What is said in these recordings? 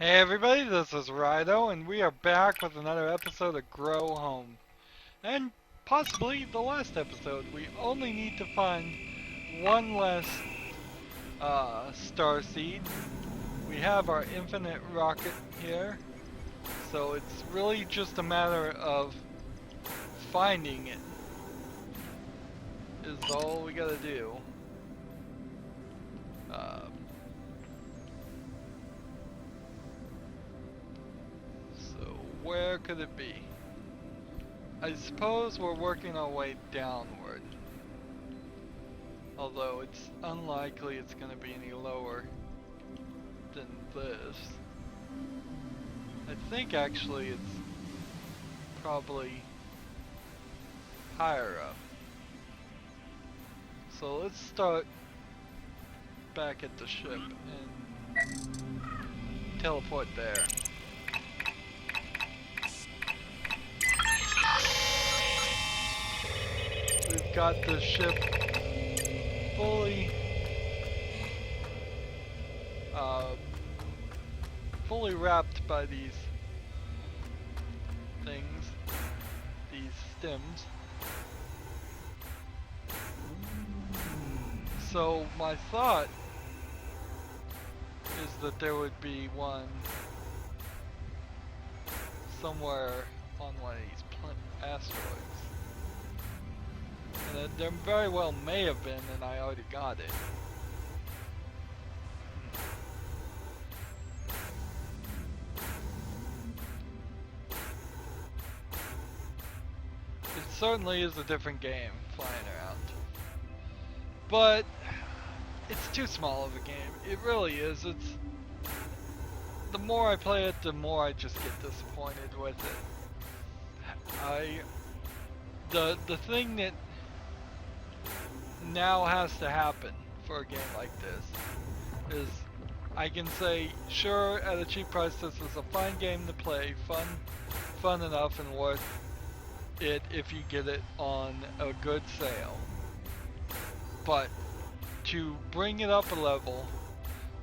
Hey everybody, this is Rydo, and we are back with another episode of Grow Home. And possibly the last episode. We only need to find one less star seed. We have our infinite rocket here, so it's really just a matter of finding it, is all we gotta do. Um, so where could it be? I suppose we're working our way downward. Although it's unlikely it's going to be any lower than this. I think actually it's probably higher up. So let's start back at the ship and teleport there. We've got the ship fully fully wrapped by these things, these stems. So my thought is that there would be one somewhere on one of these asteroids. And there very well may have been, and I already got it. It certainly is a different game flying around. But it's too small of a game. It really is. It's the more I play it, the more I just get disappointed with it. The thing that now has to happen for a game like this is I can say, sure, at a cheap price this is a fine game to play, fun enough and worth it if you get it on a good sale. But to bring it up a level,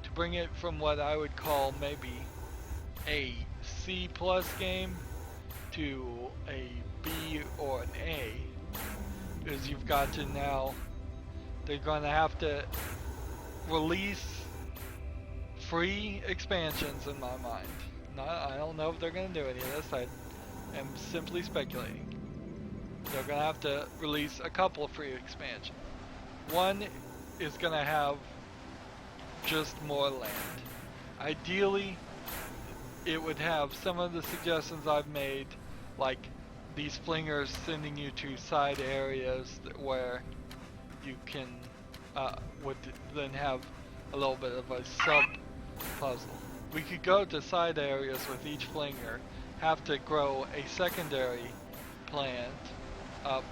to bring it from what I would call maybe a C plus game to a B or an A, is you've got to now, they're going to have to release free expansions in my mind. I don't know if they're going to do any of this, I am simply speculating. They're going to have to release a couple of free expansions. One is going to have just more land. Ideally, it would have some of the suggestions I've made, like these flingers sending you to side areas where you can would then have a little bit of a sub puzzle. We could go to side areas with each flinger, have to grow a secondary plant up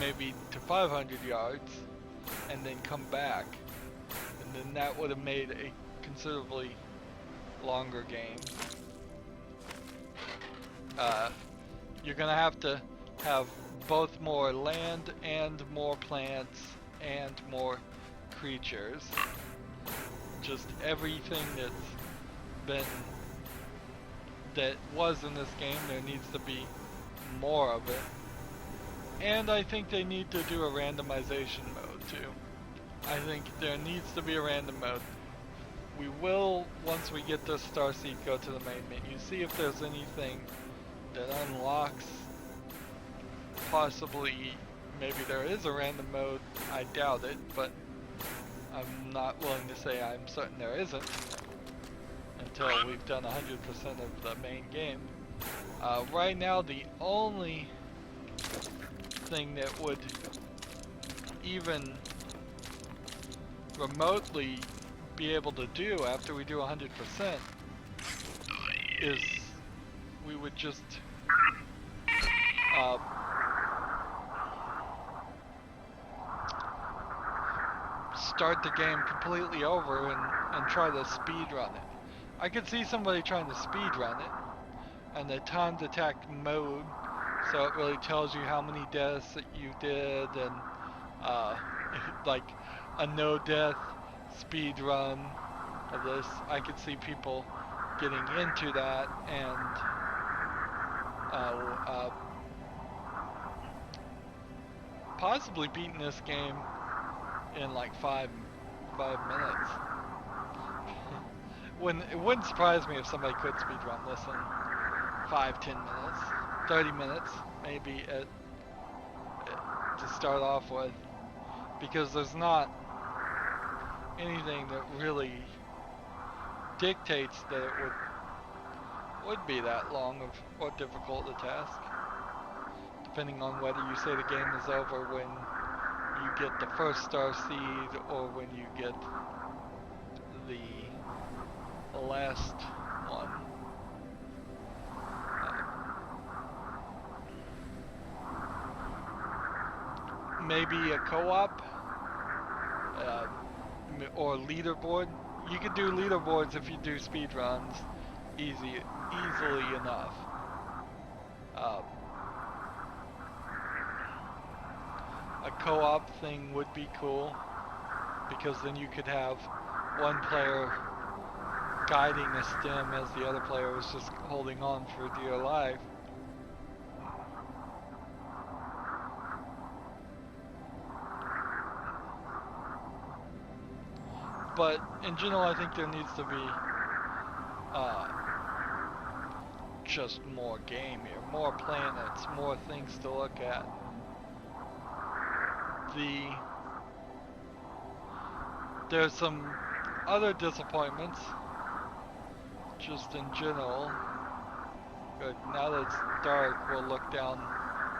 maybe to 500 yards and then come back, and then that would have made a considerably longer game. You're gonna have to have both more land and more plants and more creatures. Just everything that was in this game, there needs to be more of it. And I think they need to do a randomization mode too. I think there needs to be a random mode. We will, once we get this starseed, go to the main menu, see if there's anything that unlocks. Possibly, maybe there is a random mode. I doubt it, but I'm not willing to say I'm certain there isn't until we've done 100% of the main game. Right now, the only thing that would even remotely be able to do after we do 100% is we would just start the game completely over and try to speed run it. I could see somebody trying to speed run it, and the timed attack mode, so it really tells you how many deaths that you did, and like a no death speed run of this, I could see people getting into that and possibly beating this game in like five minutes. It wouldn't surprise me if somebody could speedrun this in 5-10 minutes, 30 minutes maybe to start off with, because there's not anything that really dictates that it would be that long of or difficult a task, depending on whether you say the game is over when you get the first star seed or when you get the last one. Maybe a co-op or leaderboard. You could do leaderboards if you do speedruns easily enough. A co-op thing would be cool, because then you could have one player guiding the stem as the other player was just holding on for dear life. But in general, I think there needs to be just more game here, more planets, more things to look at. There's some other disappointments, just in general. Good. Now that it's dark, we'll look down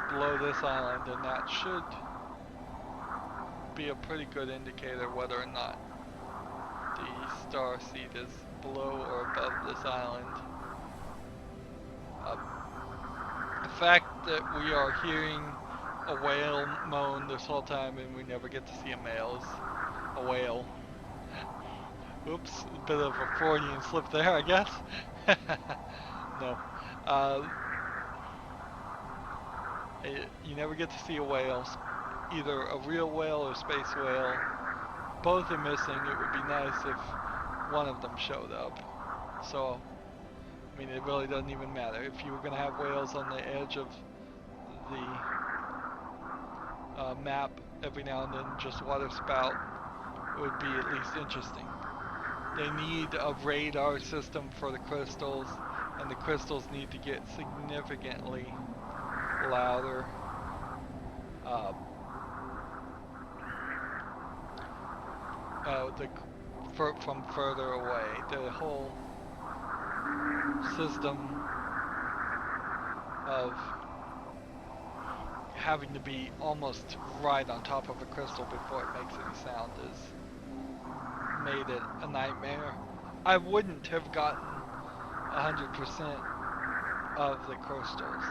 below this island, and that should be a pretty good indicator whether or not the star seed is below or above this island. The fact that we are hearing a whale moan this whole time and we never get to see a male is a whale. Oops, a bit of a Freudian slip there, I guess. No. You never get to see a whale, either a real whale or space whale. Both are missing. It would be nice if one of them showed up. So, I mean, it really doesn't even matter. If you were going to have whales on the edge of the map every now and then, just water spout, it would be at least interesting. They need a radar system for the crystals, and the crystals need to get significantly louder. From further away. The whole system of having to be almost right on top of a crystal before it makes any sound is made it a nightmare. I wouldn't have gotten 100% of the crystals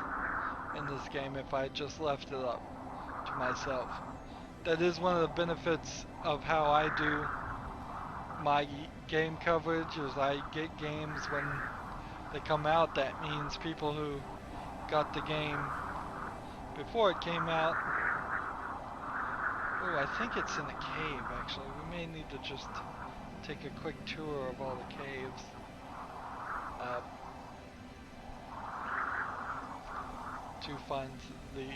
in this game if I had just left it up to myself. That is one of the benefits of how I do my game coverage, is I get games when they come out. That means people who got the game before it came out. Oh, I think it's in a cave actually. We may need to just take a quick tour of all the caves. To find the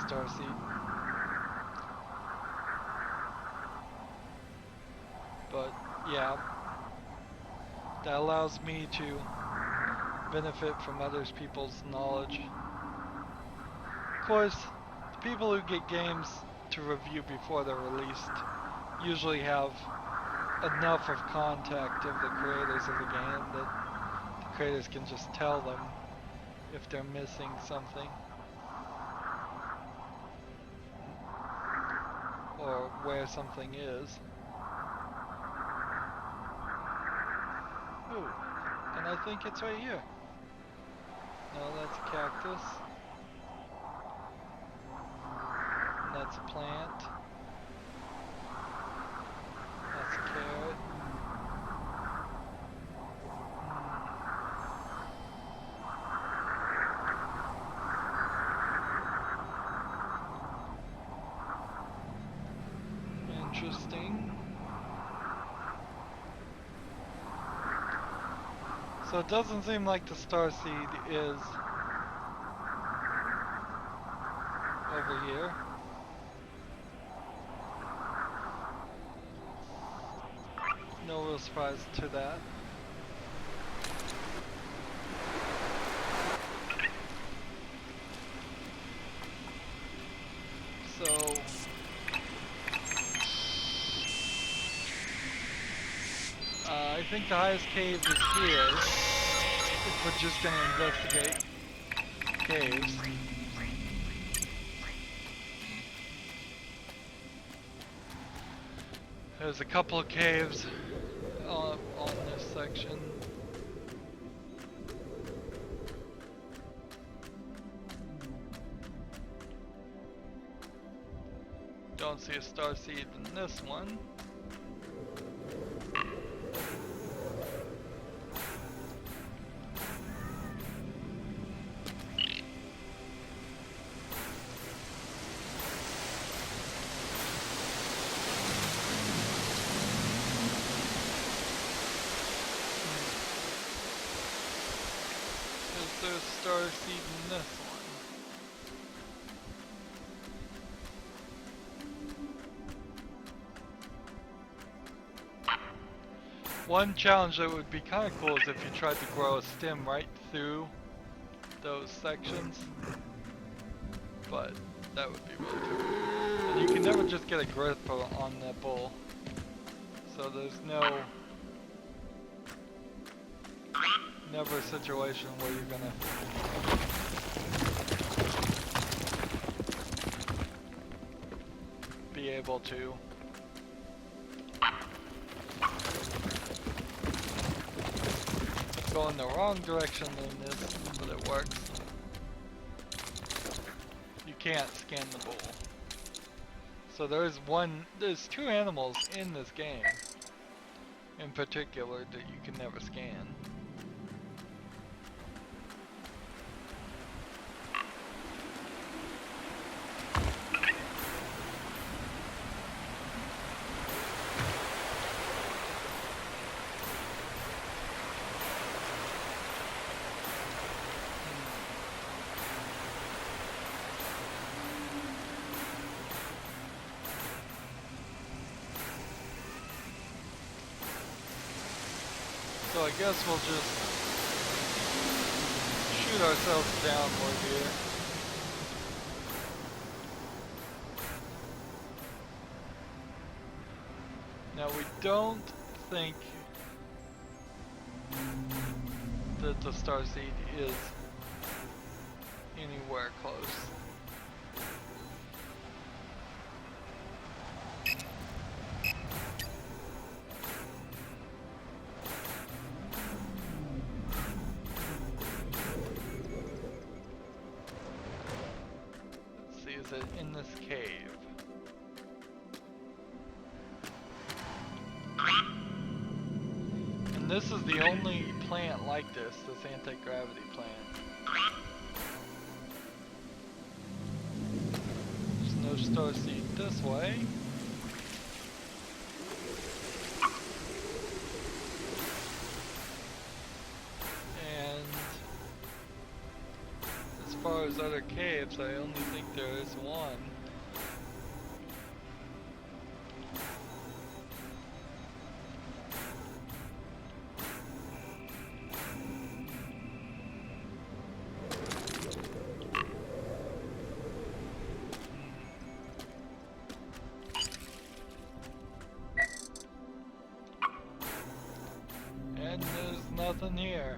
starseed. But yeah, that allows me to benefit from other people's knowledge. Of course, the people who get games to review before they're released usually have enough of contact of the creators of the game that the creators can just tell them if they're missing something, or where something is. Ooh, and I think it's right here. No, that's a cactus. And that's a plant. That's a carrot. Interesting. So it doesn't seem like the starseed is over here. No real surprise to that. So I think the highest cave is here. If we're just gonna investigate caves. There's a couple of caves on this section. Don't see a starseed in this one. Is there a starseed in this one? One challenge that would be kind of cool is if you tried to grow a stem right through those sections, but that would be really cool. And you can never just get a grip on that bull, so there's never a situation where you're gonna be able to. Go in the wrong direction in this, but it works. You can't scan the bull. So there's two animals in this game, in particular, that you can never scan. So I guess we'll just shoot ourselves downward here. Now we don't think that the starseed is anywhere close. In this cave. And this is the only plant like this anti-gravity plant. There's no starseed this way. And as far as other caves, I only think there is one. And there's nothing here.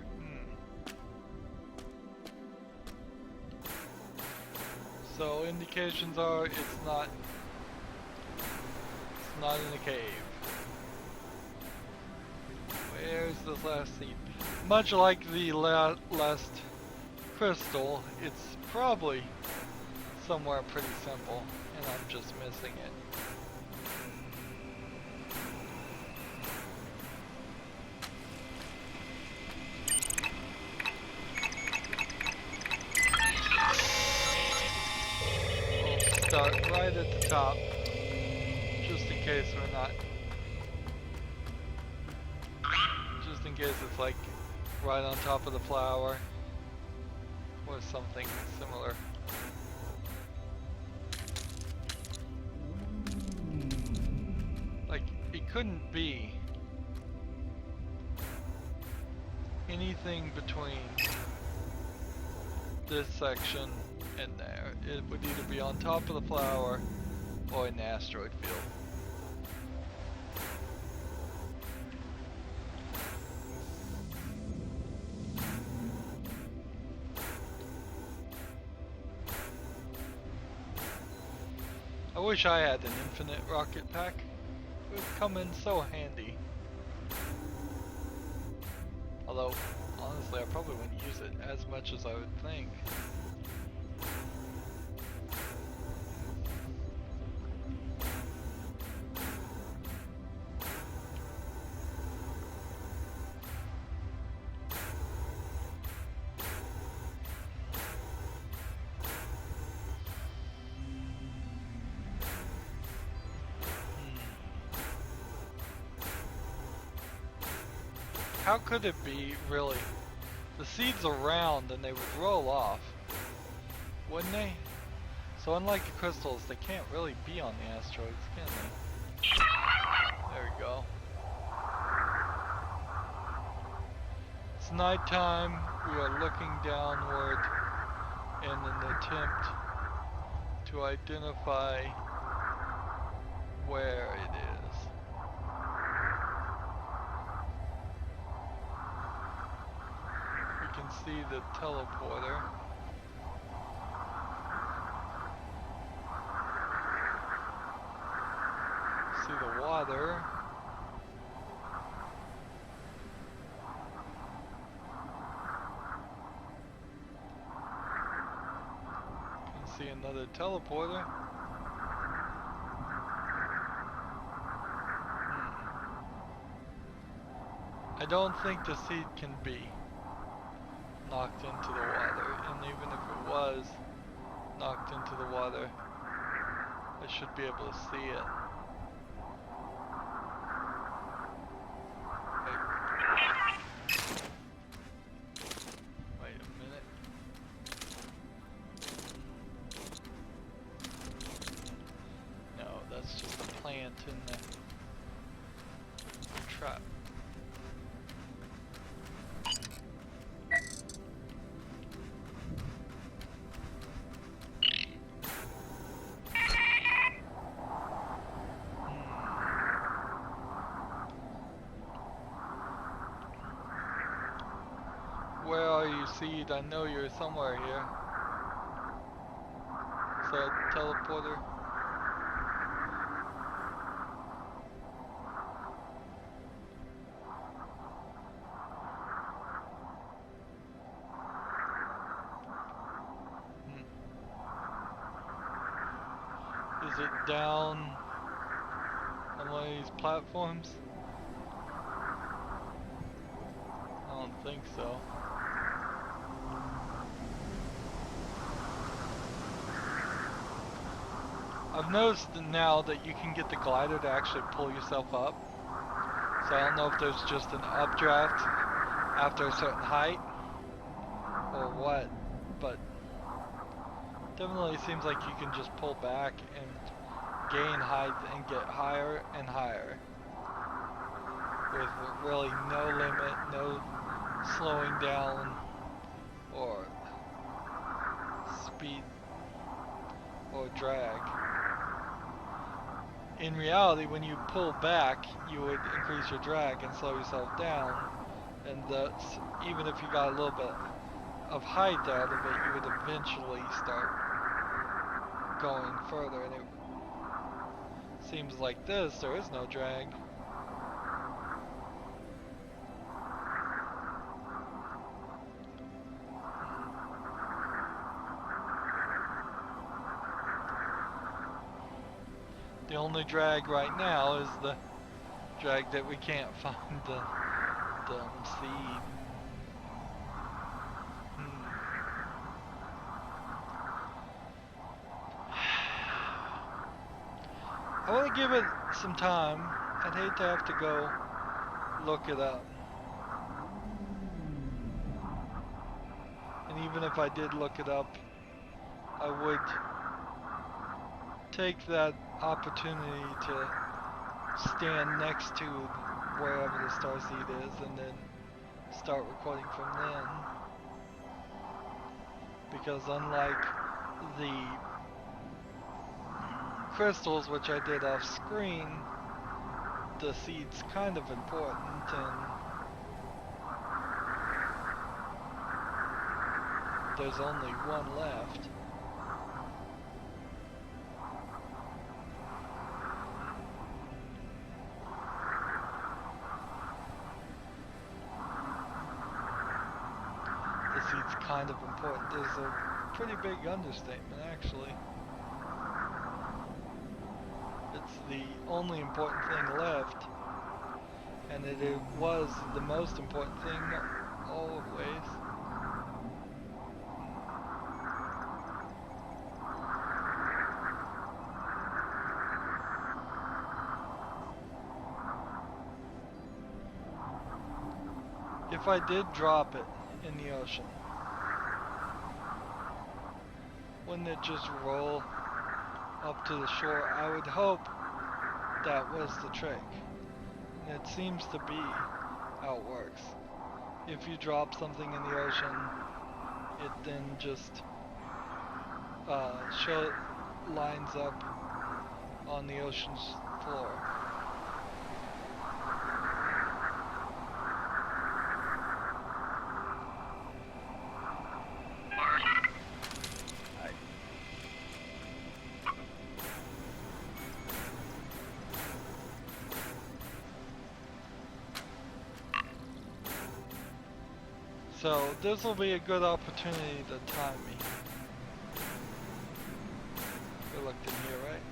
So indications are it's not in a cave. Where's this last seed? Much like the last crystal, it's probably somewhere pretty simple, and I'm just missing it. Start right at the top, just in case we're not, just in case it's like right on top of the flower, or something similar. Like, it couldn't be anything between this section and there. It would either be on top of the flower or in the asteroid field. I wish I had an infinite rocket pack. It would come in so handy. Although, honestly, I probably wouldn't use it as much as I would think. How could it be, really? The seeds are round and they would roll off, wouldn't they? So unlike the crystals, they can't really be on the asteroids, can they? There we go. It's nighttime. We are looking downward in an attempt to identify where it is. We can see the teleporter. See the water. Can see another teleporter. I don't think the seed can be knocked into the water, and even if it was knocked into the water, I should be able to see it. Wait a minute. No, that's just a plant in the trap. Where are you, seed? I know you're somewhere here. Is that a teleporter? Is it down on one of these platforms? I don't think so. I've noticed now that you can get the glider to actually pull yourself up. So I don't know if there's just an updraft after a certain height or what, but definitely seems like you can just pull back and gain height and get higher and higher with really no limit, no slowing down or speed or drag. In reality, when you pull back, you would increase your drag and slow yourself down, and that's, even if you got a little bit of height out of it, you would eventually start going further, and it seems like this, there is no drag. The only drag right now is the drag that we can't find the seed. I want to give it some time. I'd hate to have to go look it up. And even if I did look it up, I would take that opportunity to stand next to wherever the starseed is and then start recording from then. Because unlike the crystals, which I did off screen, the seed's kind of important, and there's only one left. The seed's kind of important. There's a pretty big understatement, actually. It's the only important thing left, and it was the most important thing always. If I did drop it in the ocean, wouldn't it just roll up to the shore? I would hope that was the trick. And it seems to be how it works. If you drop something in the ocean, it then just lines up on the ocean's floor. So this will be a good opportunity to time me. We looked in here, right?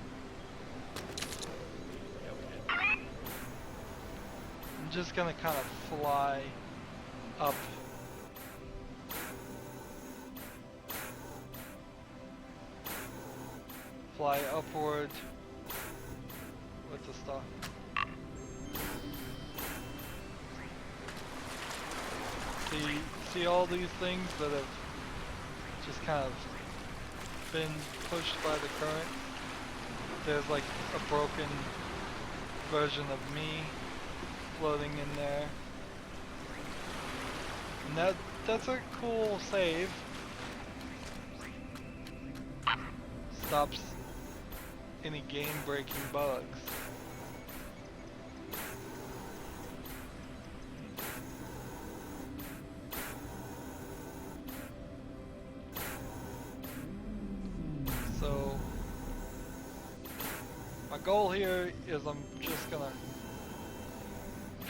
Yeah, we did. I'm just gonna kind of fly up. Fly upward with the star. See all these things that have just kind of been pushed by the current? There's like a broken version of me floating in there. And that's a cool save. Stops any game-breaking bugs. So my goal here is I'm just gonna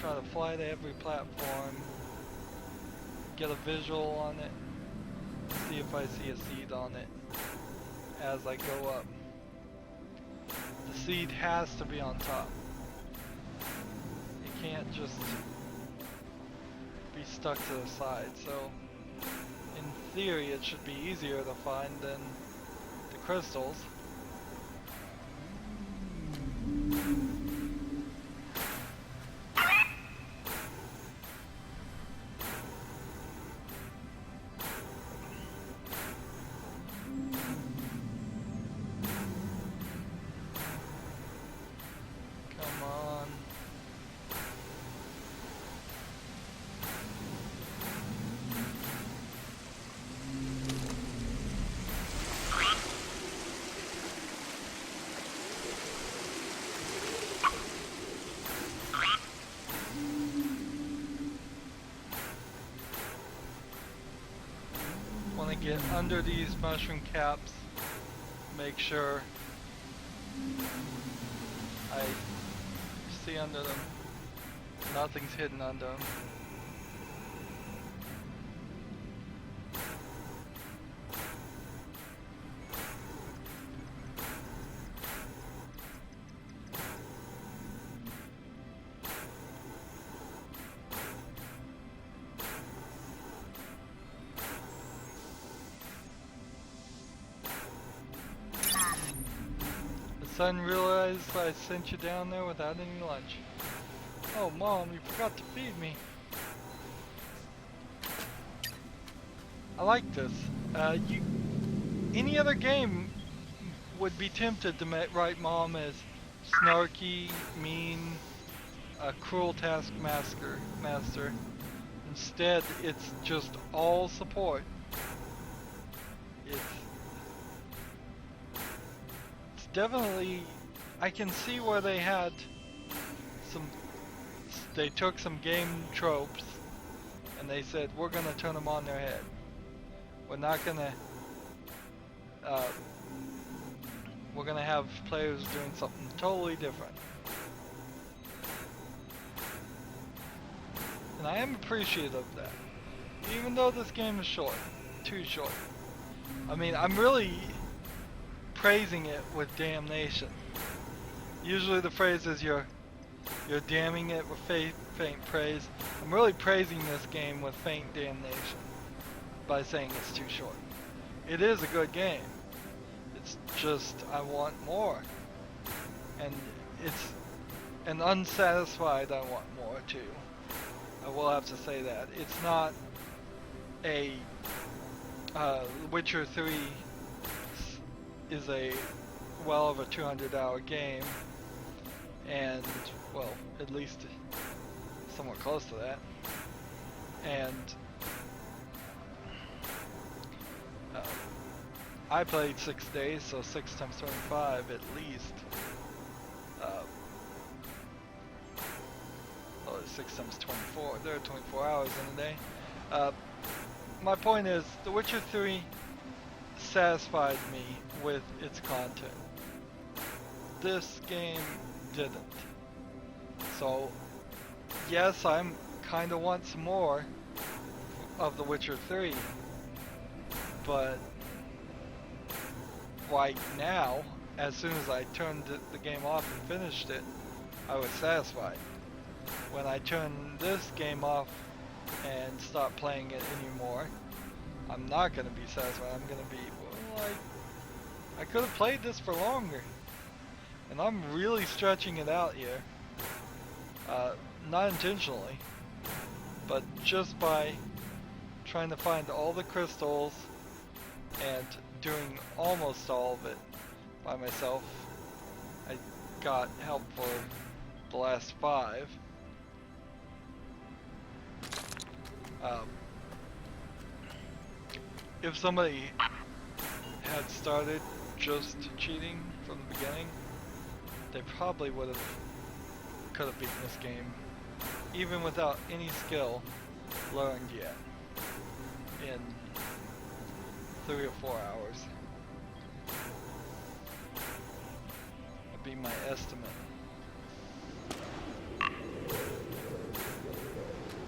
try to fly to every platform, get a visual on it, see if I see a seed on it as I go up. The seed has to be on top. It can't just be stuck to the side. So in theory it should be easier to find than the crystals. Get under these mushroom caps, make sure I see under them, nothing's hidden under them. Son realized I sent you down there without any lunch. Oh, Mom, you forgot to feed me. I like this. Any other game would be tempted to write Mom as snarky, mean, a cruel master. Instead, it's just all support. It's it's definitely, I can see where they had some, they took some game tropes and they said, we're gonna turn them on their head. We're not gonna, we're gonna have players doing something totally different. And I am appreciative of that. Even though this game is short, too short. I mean, I'm really praising it with damnation. Usually the phrase is you're damning it with faint praise. I'm really praising this game with faint damnation by saying it's too short. It is a good game. It's just I want more. And it's an unsatisfied I want more too. I will have to say that. It's not a Witcher 3 is a well over 200-hour game, and well, at least somewhat close to that. And I played 6 days, so 6 times 25 at least. 6 times 24. There are 24 hours in a day. My point is, The Witcher 3 satisfied me with its content. This game didn't. So, yes, I'm kind of want some more of The Witcher 3, but right now, as soon as I turned the game off and finished it, I was satisfied. When I turn this game off and stop playing it anymore, I'm not going to be satisfied. I'm going to be, well, I could have played this for longer. And I'm really stretching it out here. Not intentionally, but just by trying to find all the crystals and doing almost all of it by myself. I got help for the last 5. If somebody had started just cheating from the beginning, they probably could have beaten this game, even without any skill learned yet, in 3 or 4 hours. That'd be my estimate.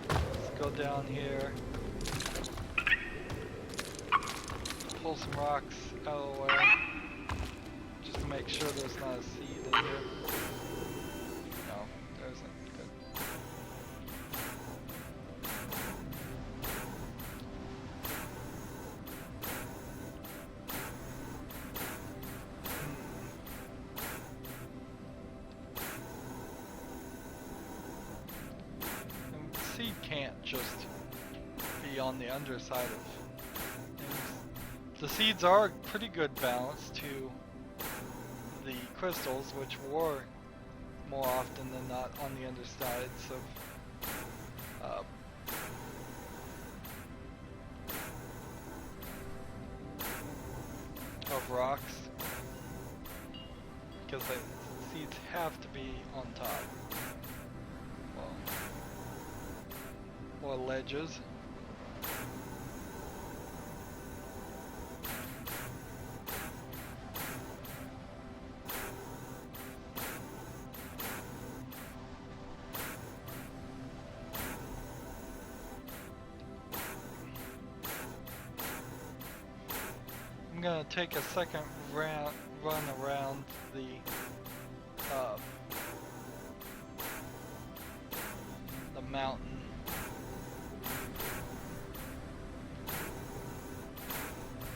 Let's go down here. Pull some rocks out of the way, just to make sure there's not a seed in here. No, there isn't. Good. And the seed can't just be on the underside of things. The seeds are a pretty good balance to the crystals, which were more often than not on the undersides of rocks, because the seeds have to be on top, well, or ledges. I'm gonna take a second run around the mountain.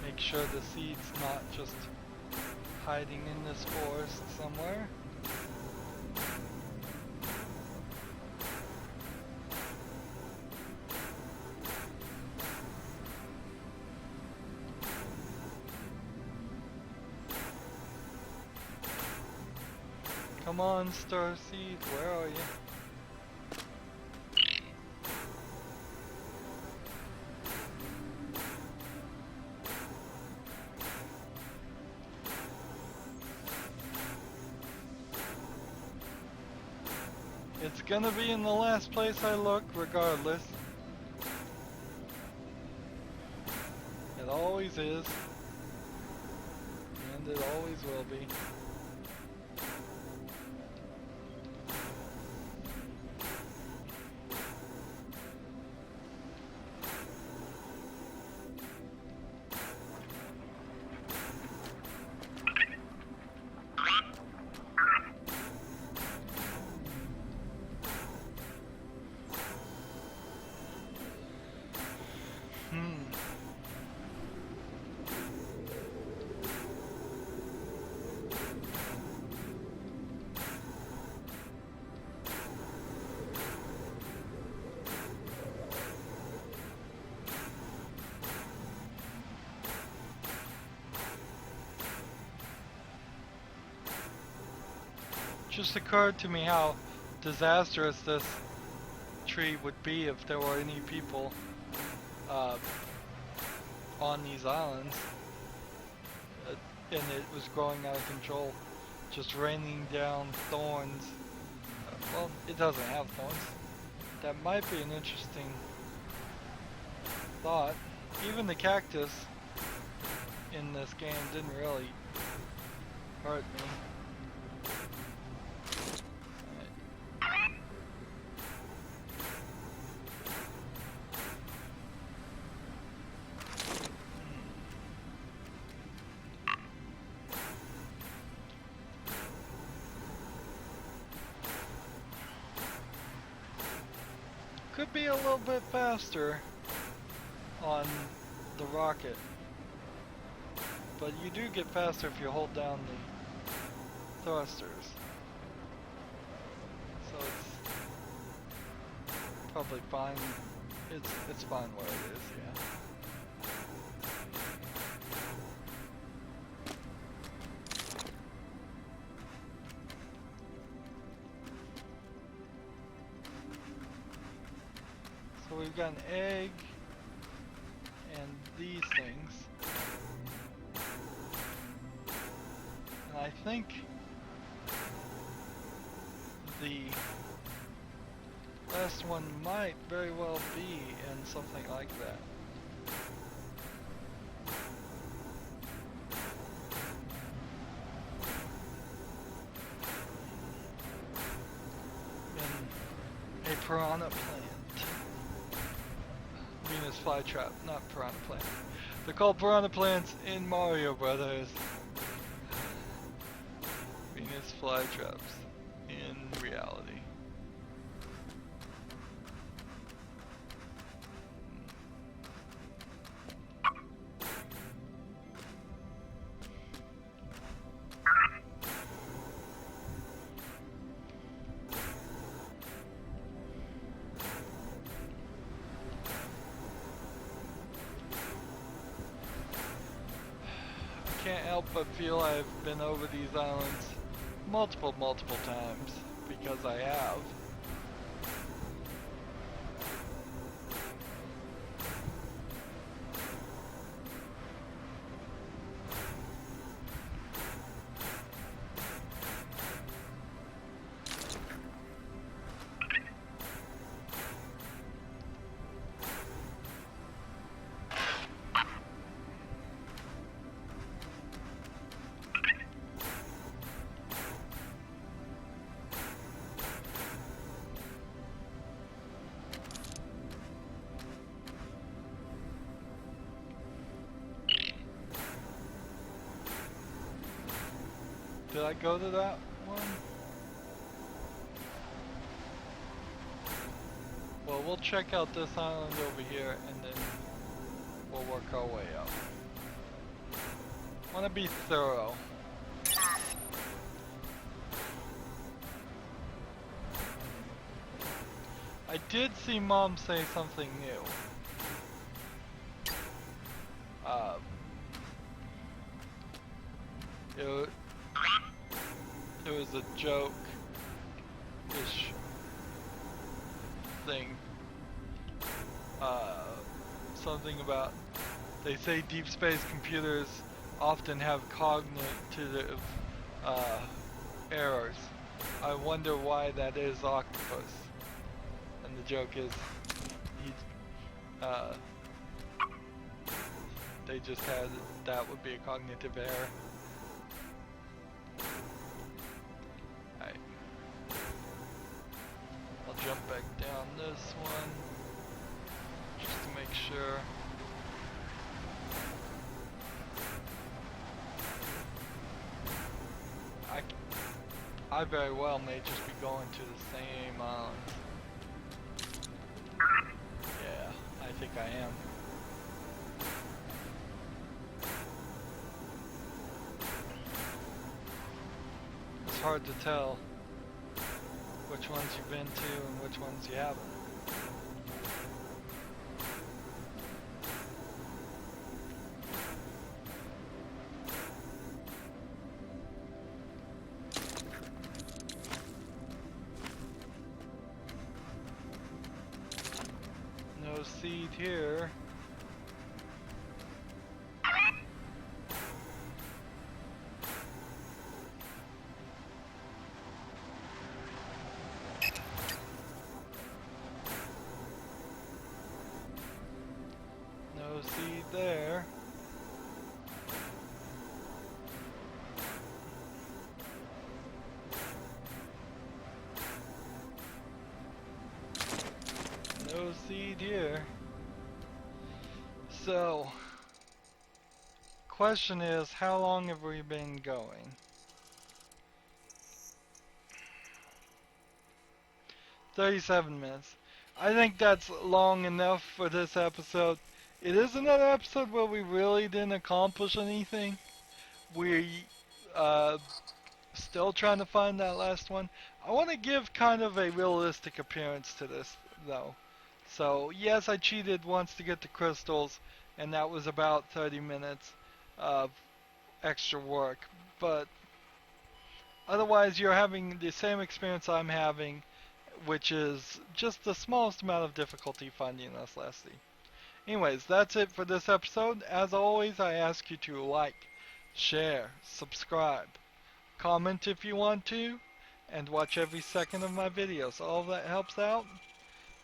Make sure the seed's not just hiding in this forest somewhere. Come on, Starseed, where are you? It's gonna be in the last place I look, regardless. It always is. And it always will be. Just occurred to me how disastrous this tree would be if there were any people on these islands, and it was growing out of control, just raining down thorns. Well, it doesn't have thorns. That might be an interesting thought. Even the cactus in this game didn't really hurt me. Could be a little bit faster on the rocket, but you do get faster if you hold down the thrusters, so it's probably fine. It's fine where it is, yeah. So we've got an egg and these things. And I think the last one might very well be in something like that. In a piranha plant. Venus flytrap, not piranha plant. They're called piranha plants in Mario Brothers. Venus flytraps in reality. Can't help but feel I've been over these islands multiple times, because I have. Did I go to that one? Well, we'll check out this island over here and then we'll work our way up. Want to be thorough. I did see Mom say something new. It It was a joke-ish thing. Something about, they say deep space computers often have cognitive errors. I wonder why that is Octopus. And the joke is, he, uh, they just had, that would be a cognitive error. Alright. I'll jump back down this one, just to make sure. I very well may just be going to the same island. Yeah, I think I am. It's hard to tell which ones you've been to and which ones you haven't. No seed here. No seed there. No seed here. So, question is, how long have we been going? 37 minutes. I think that's long enough for this episode. It is another episode where we really didn't accomplish anything. We still trying to find that last one. I want to give kind of a realistic appearance to this, though. So, yes, I cheated once to get the crystals, and that was about 30 minutes of extra work. But otherwise, you're having the same experience I'm having, which is just the smallest amount of difficulty finding this last. Anyways, that's it for this episode. As always, I ask you to like, share, subscribe, comment if you want to, and watch every second of my videos. All of that helps out.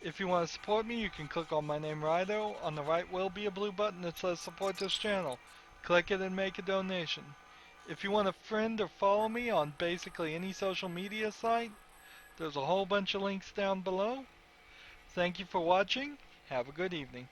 If you want to support me, you can click on my name, Rydo. On the right will be a blue button that says support this channel. Click it and make a donation. If you want to friend or follow me on basically any social media site, there's a whole bunch of links down below. Thank you for watching. Have a good evening.